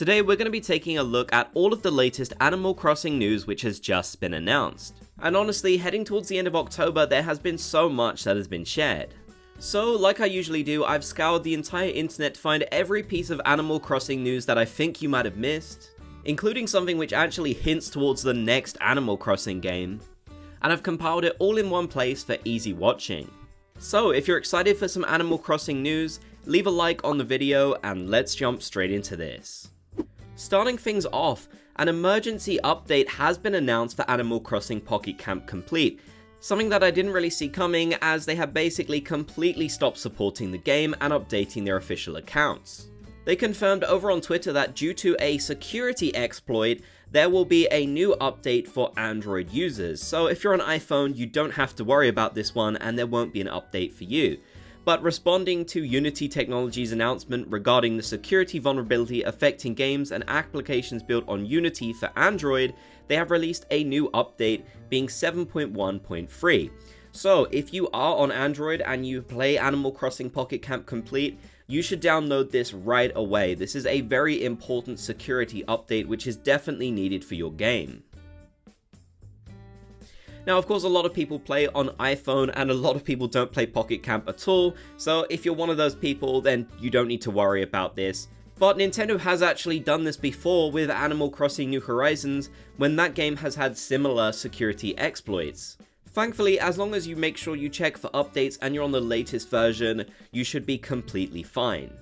Today we're going to be taking a look at all of the latest Animal Crossing news which has just been announced. And honestly, heading towards the end of October, there has been so much that has been shared. So, like I usually do, I've scoured the entire internet to find every piece of Animal Crossing news that I think you might have missed, including something which actually hints towards the next Animal Crossing game, and I've compiled it all in one place for easy watching. So, if you're excited for some Animal Crossing news, leave a like on the video and let's jump straight into this. Starting things off, an emergency update has been announced for Animal Crossing Pocket Camp Complete, something that I didn't really see coming as they have basically completely stopped supporting the game and updating their official accounts. They confirmed over on Twitter that due to a security exploit, there will be a new update for Android users, so if you're on iPhone you don't have to worry about this one and there won't be an update for you. But responding to Unity Technologies' announcement regarding the security vulnerability affecting games and applications built on Unity for Android, they have released a new update being 7.1.3. So if you are on Android and you play Animal Crossing Pocket Camp Complete, you should download this right away. This is a very important security update which is definitely needed for your game. Now, of course, a lot of people play on iPhone and a lot of people don't play Pocket Camp at all, so if you're one of those people, then you don't need to worry about this. But Nintendo has actually done this before with Animal Crossing New Horizons, when that game has had similar security exploits. Thankfully, as long as you make sure you check for updates and you're on the latest version, you should be completely fine.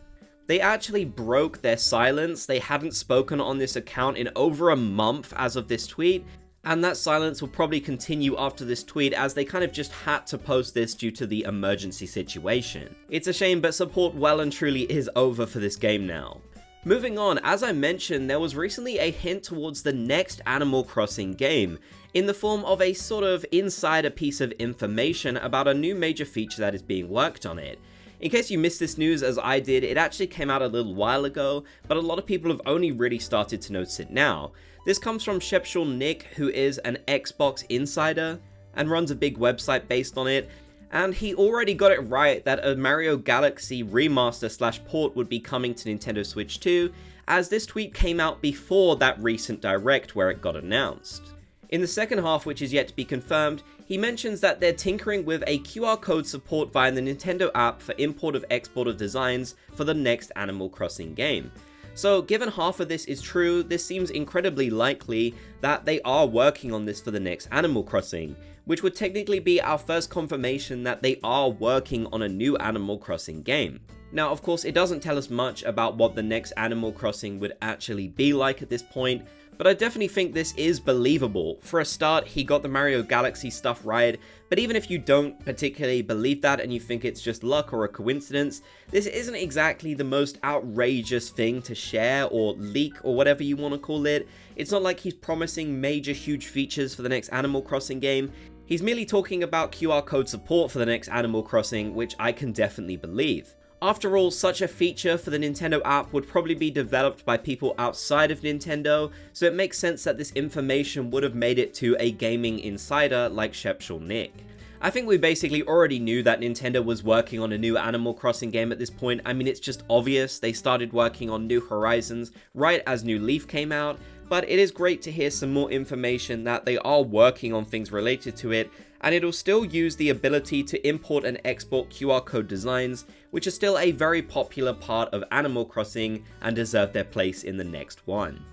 They actually broke their silence. They hadn't spoken on this account in over a month as of this tweet, and that silence will probably continue after this tweet as they kind of just had to post this due to the emergency situation. It's a shame, but support well and truly is over for this game now. Moving on, as I mentioned, there was recently a hint towards the next Animal Crossing game, in the form of a sort of insider piece of information about a new major feature that is being worked on it. In case you missed this news as I did, it actually came out a little while ago, but a lot of people have only really started to notice it now. This comes from Nick, who is an Xbox insider and runs a big website based on it, and he already got it right that a Mario Galaxy remaster / port would be coming to Nintendo Switch 2, as this tweet came out before that recent Direct where it got announced. In the second half, which is yet to be confirmed, he mentions that they're tinkering with a QR code support via the Nintendo app for import of export of designs for the next Animal Crossing game. So given half of this is true, this seems incredibly likely that they are working on this for the next Animal Crossing, which would technically be our first confirmation that they are working on a new Animal Crossing game. Now, of course, it doesn't tell us much about what the next Animal Crossing would actually be like at this point, but I definitely think this is believable. For a start, he got the Mario Galaxy stuff right, but even if you don't particularly believe that and you think it's just luck or a coincidence, this isn't exactly the most outrageous thing to share or leak or whatever you want to call it. It's not like he's promising major huge features for the next Animal Crossing game. He's merely talking about QR code support for the next Animal Crossing, which I can definitely believe. After all, such a feature for the Nintendo app would probably be developed by people outside of Nintendo, so it makes sense that this information would have made it to a gaming insider like Nick. I think we basically already knew that Nintendo was working on a new Animal Crossing game at this point. I mean, it's just obvious. They started working on New Horizons right as New Leaf came out, but it is great to hear some more information that they are working on things related to it, and it'll still use the ability to import and export QR code designs, which are still a very popular part of Animal Crossing and deserve their place in the next one.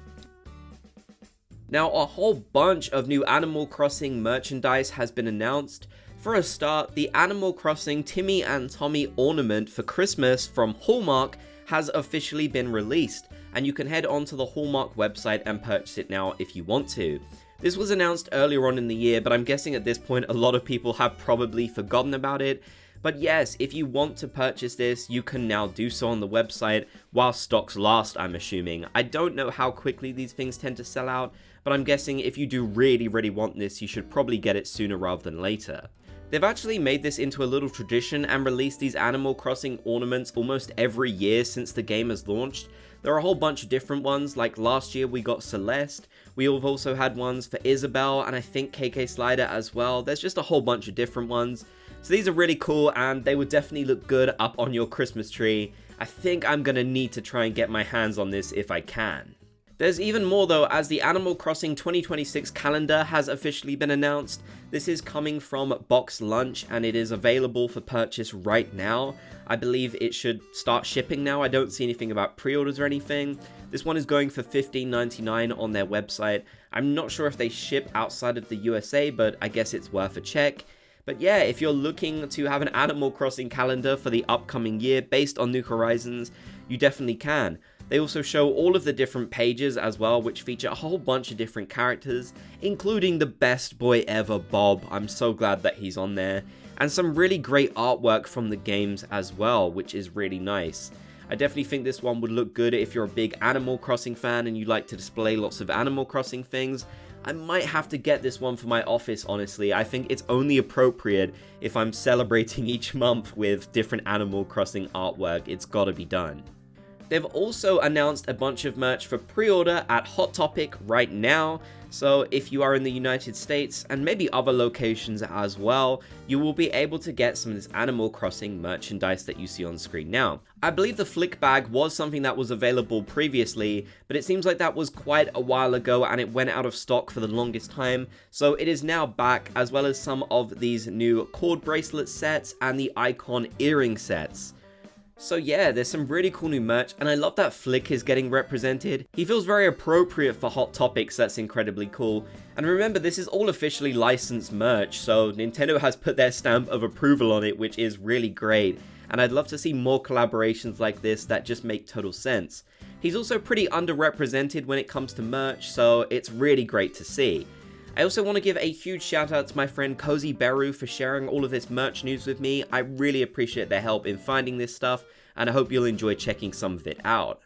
Now, a whole bunch of new Animal Crossing merchandise has been announced. For a start, the Animal Crossing Timmy and Tommy ornament for Christmas from Hallmark has officially been released, and you can head onto the Hallmark website and purchase it now if you want to. This was announced earlier on in the year, but I'm guessing at this point a lot of people have probably forgotten about it. But yes, if you want to purchase this, you can now do so on the website while stocks last, I'm assuming. I don't know how quickly these things tend to sell out, but I'm guessing if you do really want this, you should probably get it sooner rather than later. They've actually made this into a little tradition and released these Animal Crossing ornaments almost every year since the game has launched. There are a whole bunch of different ones, like last year we got Celeste, we have also had ones for Isabelle, and I think KK Slider as well. There's just a whole bunch of different ones. So these are really cool, and they would definitely look good up on your Christmas tree, I think I'm gonna need to try and get my hands on this if I can. There's even more though, as the Animal Crossing 2026 calendar has officially been announced. This is coming from Box Lunch and it is available for purchase right now. I believe it should start shipping now. I don't see anything about pre-orders or anything. This one is going for $15.99 on their website. I'm not sure if they ship outside of the USA, but I guess it's worth a check. But yeah, if you're looking to have an Animal Crossing calendar for the upcoming year based on New Horizons, you definitely can. They also show all of the different pages as well, which feature a whole bunch of different characters, including the best boy ever, Bob. I'm so glad that he's on there. And some really great artwork from the games as well, which is really nice. I definitely think this one would look good if you're a big Animal Crossing fan and you like to display lots of Animal Crossing things. I might have to get this one for my office, honestly. I think it's only appropriate if I'm celebrating each month with different Animal Crossing artwork. It's gotta be done. They've also announced a bunch of merch for pre-order at Hot Topic right now, so if you are in the United States and maybe other locations as well, you will be able to get some of this Animal Crossing merchandise that you see on screen now. I believe the Flick Bag was something that was available previously, but it seems like that was quite a while ago and it went out of stock for the longest time, so it is now back, as well as some of these new cord bracelet sets and the icon earring sets. So yeah, there's some really cool new merch, and I love that Flick is getting represented. He feels very appropriate for Hot Topics. That's incredibly cool. And remember, this is all officially licensed merch, so Nintendo has put their stamp of approval on it, which is really great. And I'd love to see more collaborations like this that just make total sense. He's also pretty underrepresented when it comes to merch, so it's really great to see. I also want to give a huge shout out to my friend Cozy Beru for sharing all of this merch news with me. I really appreciate their help in finding this stuff, and I hope you'll enjoy checking some of it out.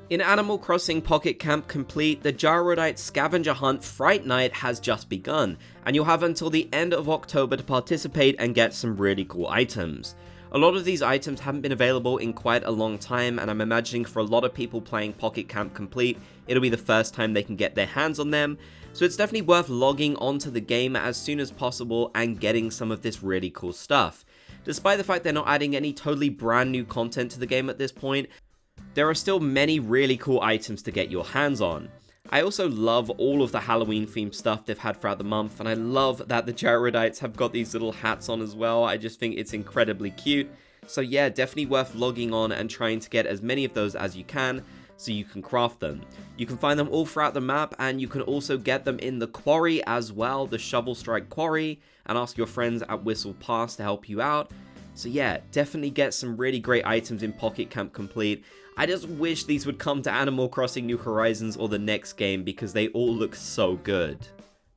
In Animal Crossing Pocket Camp Complete, the Gyrodite Scavenger Hunt Fright Night has just begun, and you'll have until the end of October to participate and get some really cool items. A lot of these items haven't been available in quite a long time, and I'm imagining for a lot of people playing Pocket Camp Complete, it'll be the first time they can get their hands on them. So it's definitely worth logging onto the game as soon as possible and getting some of this really cool stuff. Despite the fact they're not adding any totally brand new content to the game at this point, there are still many really cool items to get your hands on. I also love all of the Halloween themed stuff they've had throughout the month, and I love that the Gyrodites have got these little hats on as well. I just think it's incredibly cute. So yeah, definitely worth logging on and trying to get as many of those as you can, so you can craft them. You can find them all throughout the map, and you can also get them in the quarry as well, the Shovel Strike Quarry, and ask your friends at Whistle Pass to help you out. So yeah, definitely get some really great items in Pocket Camp Complete. I just wish these would come to Animal Crossing New Horizons or the next game because they all look so good.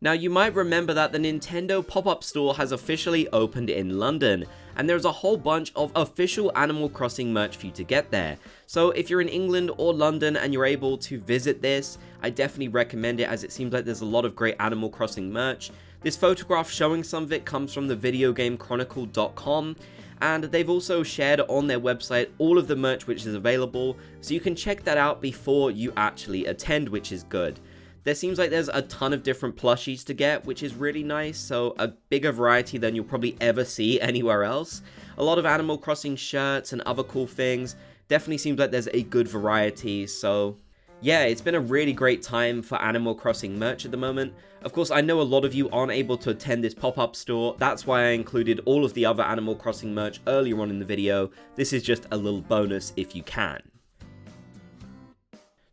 Now you might remember that the Nintendo pop-up store has officially opened in London, and there's a whole bunch of official Animal Crossing merch for you to get there. So if you're in England or London and you're able to visit this, I definitely recommend it, as it seems like there's a lot of great Animal Crossing merch. This photograph showing some of it comes from the videogamechronicle.com, and they've also shared on their website all of the merch which is available, so you can check that out before you actually attend, which is good. There seems like there's a ton of different plushies to get, which is really nice, so a bigger variety than you'll probably ever see anywhere else. A lot of Animal Crossing shirts and other cool things. Definitely seems like there's a good variety, so yeah, it's been a really great time for Animal Crossing merch at the moment. Of course, I know a lot of you aren't able to attend this pop-up store. That's why I included all of the other Animal Crossing merch earlier on in the video. This is just a little bonus if you can.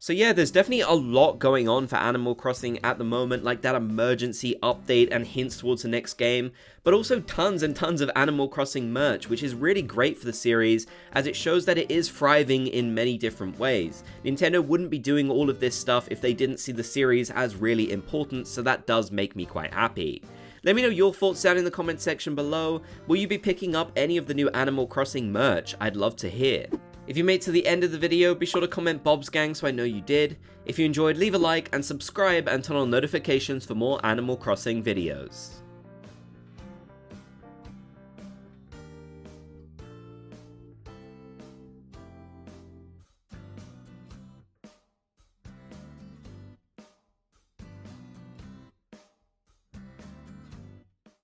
So yeah, there's definitely a lot going on for Animal Crossing at the moment, like that emergency update and hints towards the next game, but also tons and tons of Animal Crossing merch, which is really great for the series, as it shows that it is thriving in many different ways. Nintendo wouldn't be doing all of this stuff if they didn't see the series as really important, so that does make me quite happy. Let me know your thoughts down in the comment section below. Will you be picking up any of the new Animal Crossing merch? I'd love to hear. If you made it to the end of the video, be sure to comment Bob's Gang so I know you did. If you enjoyed, leave a like and subscribe and turn on notifications for more Animal Crossing videos.